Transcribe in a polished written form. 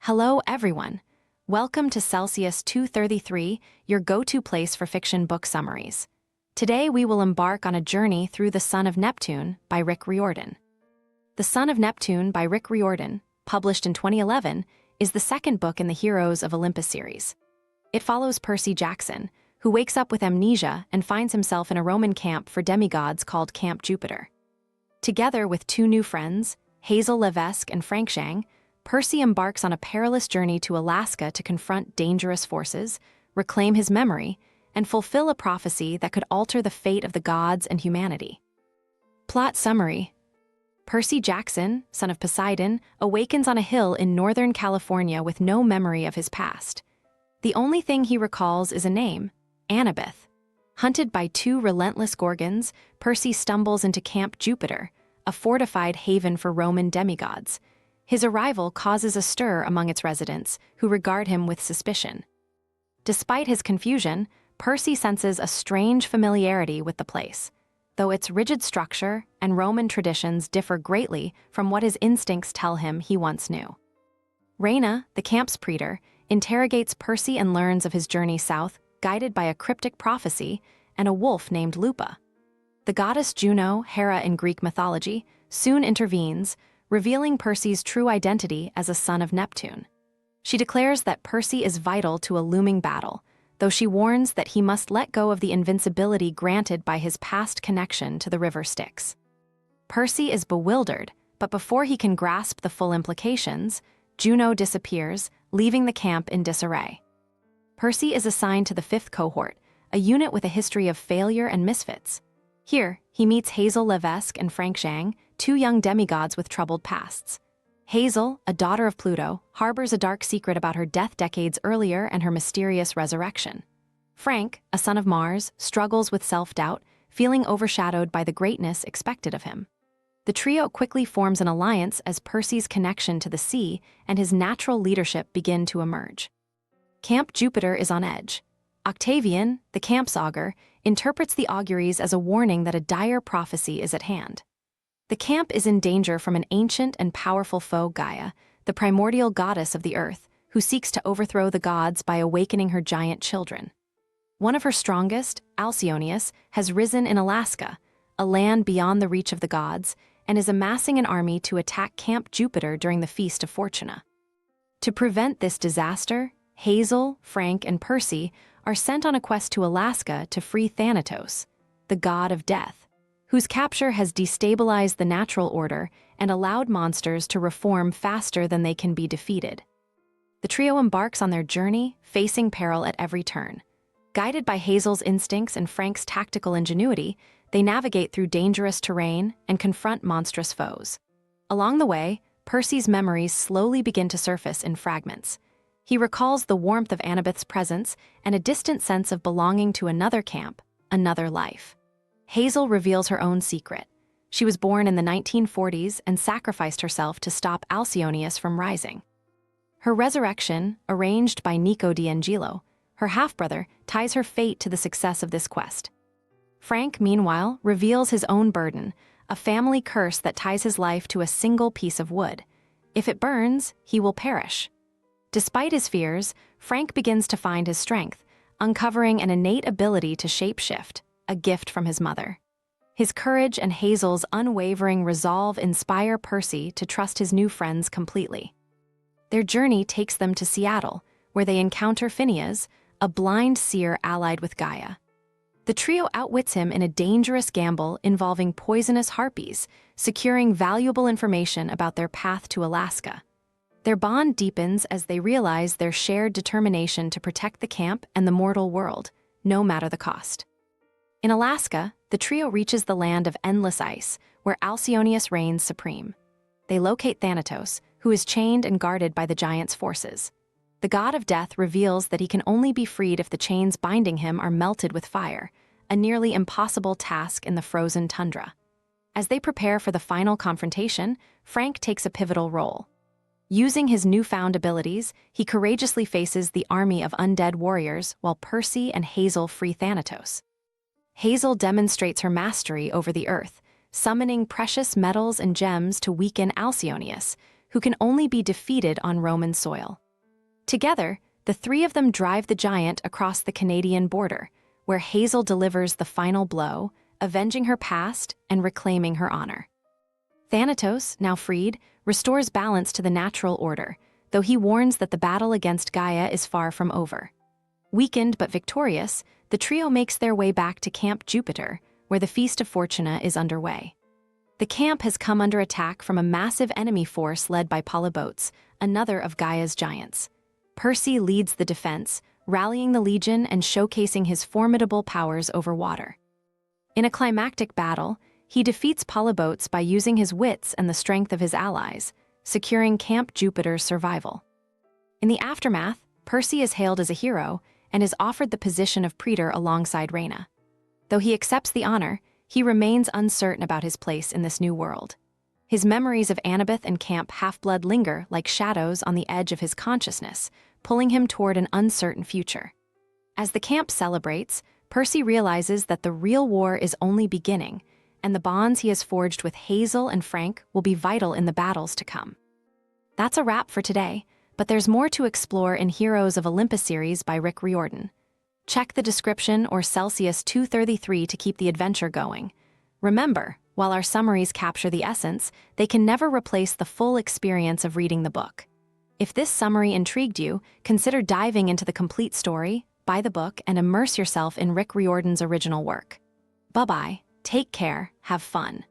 Hello, everyone. Welcome to Celsius 233, your go-to place for fiction book summaries. Today we will embark on a journey through The Son of Neptune by Rick Riordan. The Son of Neptune by Rick Riordan, published in 2011, is the second book in the Heroes of Olympus series. It follows Percy Jackson, who wakes up with amnesia and finds himself in a Roman camp for demigods called Camp Jupiter. Together with two new friends, Hazel, Levesque, and Zhang, Percy embarks on a perilous journey to Alaska to confront dangerous forces, reclaim his memory, and fulfill a prophecy that could alter the fate of the gods and humanity. Plot summary: Percy Jackson, son of Poseidon, awakens on a hill in Northern California with no memory of his past. The only thing he recalls is a name, Annabeth. Hunted by two relentless gorgons, Percy stumbles into Camp Jupiter, a fortified haven for Roman demigods. His arrival causes a stir among its residents, who regard him with suspicion. Despite his confusion, Percy senses a strange familiarity with the place, though its rigid structure and Roman traditions differ greatly from what his instincts tell him he once knew. Raina, the camp's praetor, interrogates Percy and learns of his journey south, guided by a cryptic prophecy and a wolf named Lupa. The goddess Juno, Hera in Greek mythology, soon intervenes, revealing Percy's true identity as a son of Neptune. She declares that Percy is vital to a looming battle, though she warns that he must let go of the invincibility granted by his past connection to the river Styx. Percy is bewildered, but before he can grasp the full implications, Juno disappears, leaving the camp in disarray. Percy is assigned to the 5th cohort, a unit with a history of failure and misfits. Here, he meets Hazel, Levesque, and Zhang, two young demigods with troubled pasts. Hazel, a daughter of Pluto, harbors a dark secret about her death decades earlier and her mysterious resurrection. Frank, a son of Mars, struggles with self-doubt, feeling overshadowed by the greatness expected of him. The trio quickly forms an alliance as Percy's connection to the sea and his natural leadership begin to emerge. Camp Jupiter is on edge. Octavian, the camp's augur, interprets the auguries as a warning that a dire prophecy is at hand. The camp is in danger from an ancient and powerful foe, Gaia, the primordial goddess of the earth, who seeks to overthrow the gods by awakening her giant children. One of her strongest, Alcyoneus, has risen in Alaska, a land beyond the reach of the gods, and is amassing an army to attack Camp Jupiter during the Feast of Fortuna. To prevent this disaster, Hazel, Frank, and Percy are sent on a quest to Alaska to free Thanatos, the god of death, whose capture has destabilized the natural order and allowed monsters to reform faster than they can be defeated. The trio embarks on their journey, facing peril at every turn. Guided by Hazel's instincts and Frank's tactical ingenuity, they navigate through dangerous terrain and confront monstrous foes. Along the way, Percy's memories slowly begin to surface in fragments. He recalls the warmth of Annabeth's presence and a distant sense of belonging to another camp, another life. Hazel reveals her own secret. She was born in the 1940s and sacrificed herself to stop Alcyoneus from rising. Her resurrection, arranged by Nico D'Angelo, her half-brother, ties her fate to the success of this quest. Frank, meanwhile, reveals his own burden, a family curse that ties his life to a single piece of wood. If it burns, he will perish. Despite his fears, Frank begins to find his strength, uncovering an innate ability to shapeshift, a gift from his mother. His courage and Hazel's unwavering resolve inspire Percy to trust his new friends completely. Their journey takes them to Seattle, where they encounter Phineas, a blind seer allied with Gaia. The trio outwits him in a dangerous gamble involving poisonous harpies, securing valuable information about their path to Alaska. Their bond deepens as they realize their shared determination to protect the camp and the mortal world, no matter the cost. In Alaska, the trio reaches the land of endless ice, where Alcyoneus reigns supreme. They locate Thanatos, who is chained and guarded by the giant's forces. The god of death reveals that he can only be freed if the chains binding him are melted with fire, a nearly impossible task in the frozen tundra. As they prepare for the final confrontation, Frank takes a pivotal role. Using his newfound abilities, he courageously faces the army of undead warriors while Percy and Hazel free Thanatos. Hazel demonstrates her mastery over the earth, summoning precious metals and gems to weaken Alcyoneus, who can only be defeated on Roman soil. Together, the three of them drive the giant across the Canadian border, where Hazel delivers the final blow, avenging her past and reclaiming her honor. Thanatos, now freed, restores balance to the natural order, though he warns that the battle against Gaia is far from over. Weakened but victorious, the trio makes their way back to Camp Jupiter, where the Feast of Fortuna is underway. The camp has come under attack from a massive enemy force led by Polybotes, another of Gaia's giants. Percy leads the defense, rallying the legion and showcasing his formidable powers over water. In a climactic battle, he defeats Polybotes by using his wits and the strength of his allies, securing Camp Jupiter's survival. In the aftermath, Percy is hailed as a hero and is offered the position of praetor alongside Reyna. Though he accepts the honor, he remains uncertain about his place in this new world. His memories of Annabeth and Camp Half-Blood linger like shadows on the edge of his consciousness, pulling him toward an uncertain future. As the camp celebrates, Percy realizes that the real war is only beginning, and the bonds he has forged with Hazel and Frank will be vital in the battles to come. That's a wrap for today, but there's more to explore in Heroes of Olympus series by Rick Riordan. Check the description or Celsius 233 to keep the adventure going. Remember, while our summaries capture the essence, they can never replace the full experience of reading the book. If this summary intrigued you, consider diving into the complete story, buy the book, and immerse yourself in Rick Riordan's original work. Bye-bye, take care, have fun.